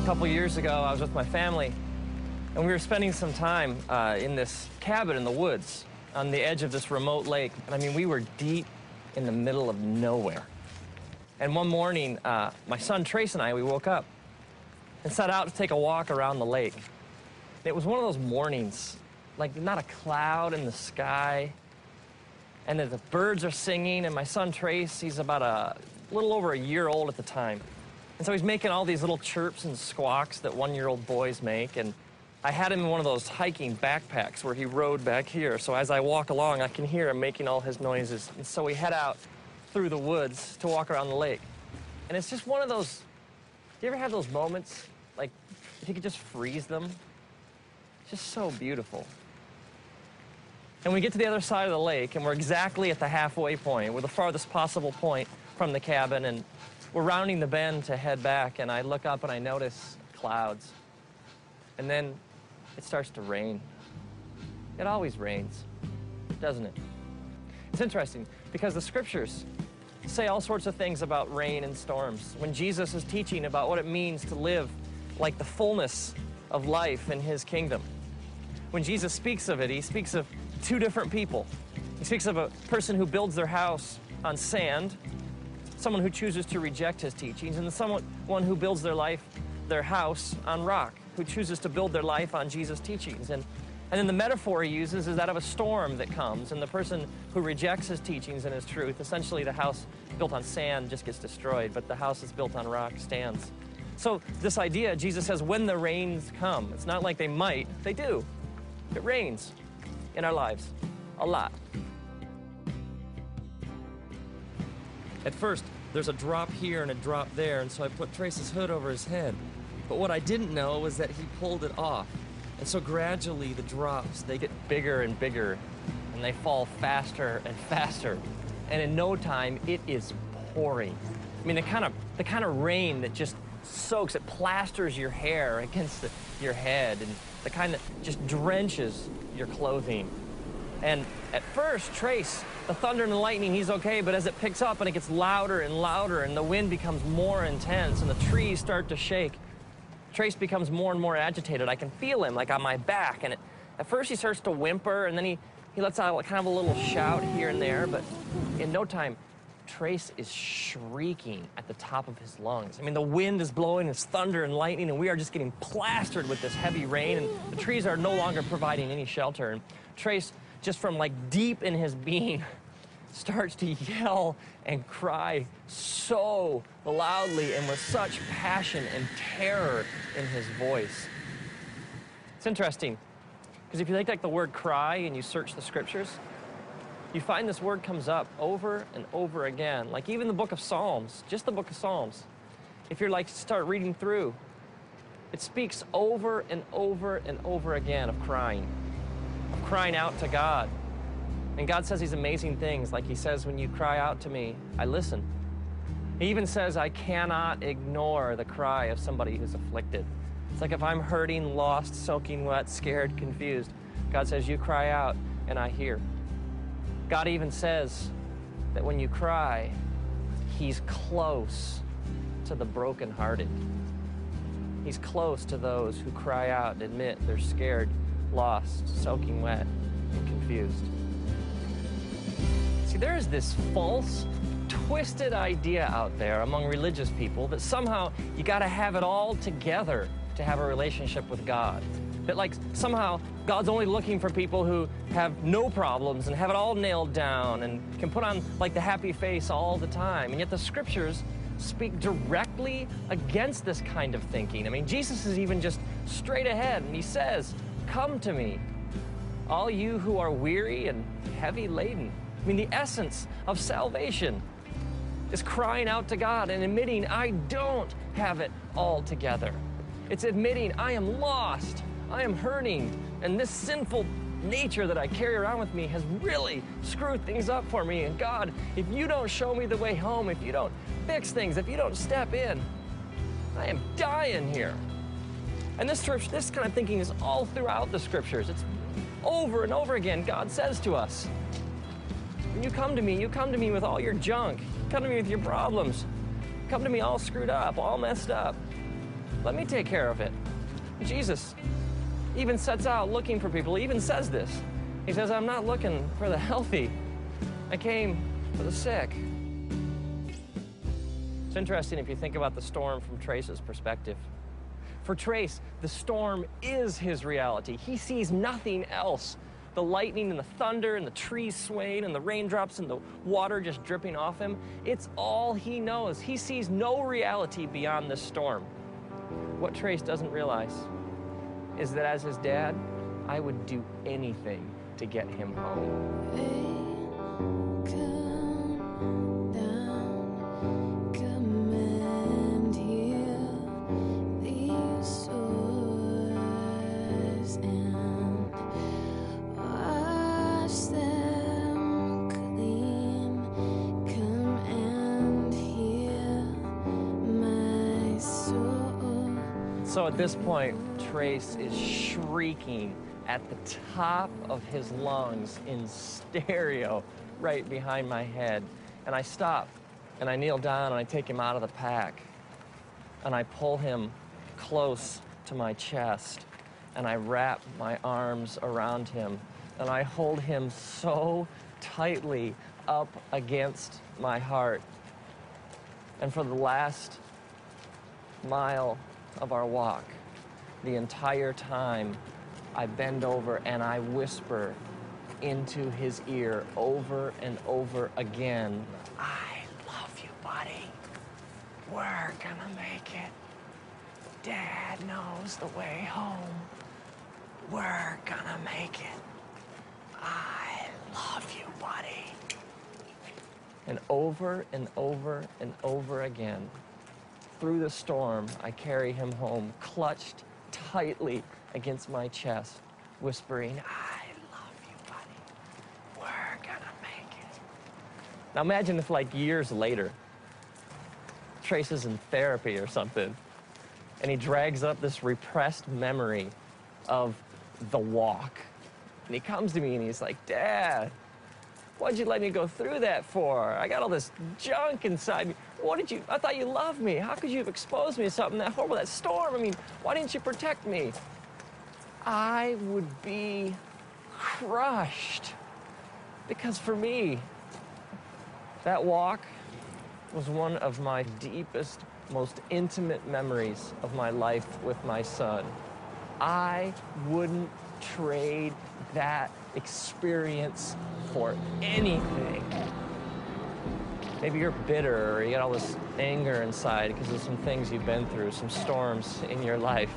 A couple years ago, I was with my family, and we were spending some time in this cabin in the woods on the edge of this remote lake. And I mean, we were deep in the middle of nowhere. And one morning, my son Trace and I, we woke up and set out to take a walk around the lake. And it was one of those mornings, like not a cloud in the sky, and the birds are singing, and my son Trace, he's about a little over a year old at the time. And so he's making all these little chirps and squawks that one-year-old boys make. And I had him in one of those hiking backpacks where he rode back here. So as I walk along, I can hear him making all his noises. And so we head out through the woods to walk around the lake. And it's just one of those, do you ever have those moments, like if you could just freeze them? It's just so beautiful. And we get to the other side of the lake, and we're exactly at the halfway point. We're the farthest possible point from the cabin, and we're rounding the bend to head back, and I look up and I notice clouds. And then it starts to rain. It always rains, doesn't it? It's interesting because the scriptures say all sorts of things about rain and storms. When Jesus is teaching about what it means to live like the fullness of life in his kingdom, when Jesus speaks of it, he speaks of two different people. He speaks of a person who builds their house on sand, someone who chooses to reject his teachings, and someone who builds their house on rock, who chooses to build their life on Jesus' teachings. And then the metaphor he uses is that of a storm that comes, and the person who rejects his teachings and his truth, essentially the house built on sand just gets destroyed, but the house that's built on rock stands. So this idea, Jesus says, when the rains come, it's not like they might, they do. It rains in our lives a lot. At first, there's a drop here and a drop there, and so I put Trace's hood over his head. But what I didn't know was that he pulled it off. And so gradually the drops, they get bigger and bigger, and they fall faster and faster. And in no time, it is pouring. I mean, the kind of rain that just soaks, it plasters your hair against your head, and the kind that just drenches your clothing. And at first, Trace, the thunder and the lightning, he's okay, but as it picks up and it gets louder and louder and the wind becomes more intense and the trees start to shake, Trace becomes more and more agitated. I can feel him, like on my back. And at first he starts to whimper, and then he lets out kind of a little shout here and there, but in no time, Trace is shrieking at the top of his lungs. I mean, the wind is blowing, it's thunder and lightning, and we are just getting plastered with this heavy rain, and the trees are no longer providing any shelter. And Trace, just from like deep in his being, starts to yell and cry so loudly and with such passion and terror in his voice. It's interesting, because if you take like the word cry and you search the scriptures, you find this word comes up over and over again. Like even the book of Psalms, just the book of Psalms, if you're like start reading through, it speaks over and over and over again of crying out to God. And God says these amazing things, like he says, when you cry out to me, I listen. He even says, I cannot ignore the cry of somebody who's afflicted. It's like if I'm hurting, lost, soaking wet, scared, confused, God says, you cry out and I hear. God even says that when you cry, he's close to the brokenhearted. He's close to those who cry out and admit they're scared, lost, soaking wet, and confused. See, there is this false, twisted idea out there among religious people that somehow you got to have it all together to have a relationship with God. That like somehow God's only looking for people who have no problems and have it all nailed down and can put on like the happy face all the time. And yet the scriptures speak directly against this kind of thinking. I mean, Jesus is even just straight ahead, and he says, "Come to me, all you who are weary and heavy laden." I mean, the essence of salvation is crying out to God and admitting, I don't have it all together. It's admitting I am lost, I am hurting, and this sinful nature that I carry around with me has really screwed things up for me. And God, if you don't show me the way home, if you don't fix things, if you don't step in, I am dying here. And this kind of thinking is all throughout the scriptures. It's over and over again. God says to us, when you come to me with all your junk, come to me with your problems, come to me all screwed up, all messed up. Let me take care of it. Jesus even sets out looking for people. He even says this. He says, I'm not looking for the healthy. I came for the sick. It's interesting if you think about the storm from Trace's perspective. For Trace, the storm is his reality. He sees nothing else. The lightning and the thunder and the trees swaying and the raindrops and the water just dripping off him, it's all he knows. He sees no reality beyond this storm. What Trace doesn't realize is that as his dad, I would do anything to get him home. So at this point, Trace is shrieking at the top of his lungs in stereo right behind my head. And I stop, and I kneel down, and I take him out of the pack. And I pull him close to my chest, and I wrap my arms around him, and I hold him so tightly up against my heart. And for the last mile of our walk, the entire time, I bend over and I whisper into his ear over and over again, I love you, buddy. We're gonna make it. Dad knows the way home. We're gonna make it. I love you, buddy. And over and over and over again, through the storm, I carry him home, clutched tightly against my chest, whispering, I love you, buddy. We're gonna make it. Now imagine if, like, years later, Trace is in therapy or something, and he drags up this repressed memory of the walk. And he comes to me and he's like, Dad, what'd you let me go through that for? I got all this junk inside me. I thought you loved me. How could you have exposed me to something that horrible, that storm? I mean, why didn't you protect me? I would be crushed. Because for me, that walk was one of my deepest, most intimate memories of my life with my son. I wouldn't trade that experience for anything. Maybe you're bitter or you got all this anger inside because of some things you've been through, some storms in your life.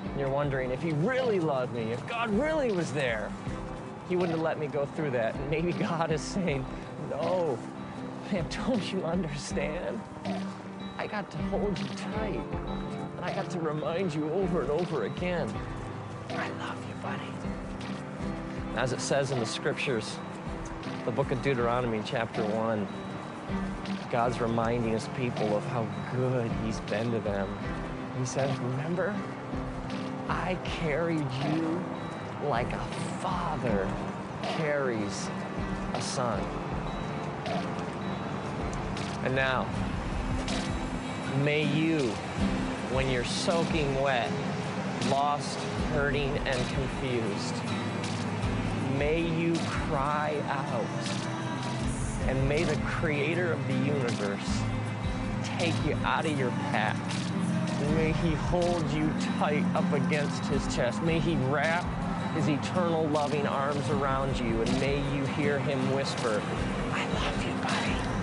And you're wondering if he really loved me, if God really was there, he wouldn't have let me go through that. And maybe God is saying, no, man, don't you understand? I got to hold you tight. And I got to remind you over and over again, I love you, buddy. As it says in the scriptures, the book of Deuteronomy, chapter 1, God's reminding his people of how good he's been to them. He says, remember, I carried you like a father carries a son. And now, may you, when you're soaking wet, lost, hurting, and confused, may you cry out, and may the creator of the universe take you out of your pack And may he hold you tight up against his chest. May he wrap his eternal loving arms around you, and may you hear him whisper, I love you, buddy.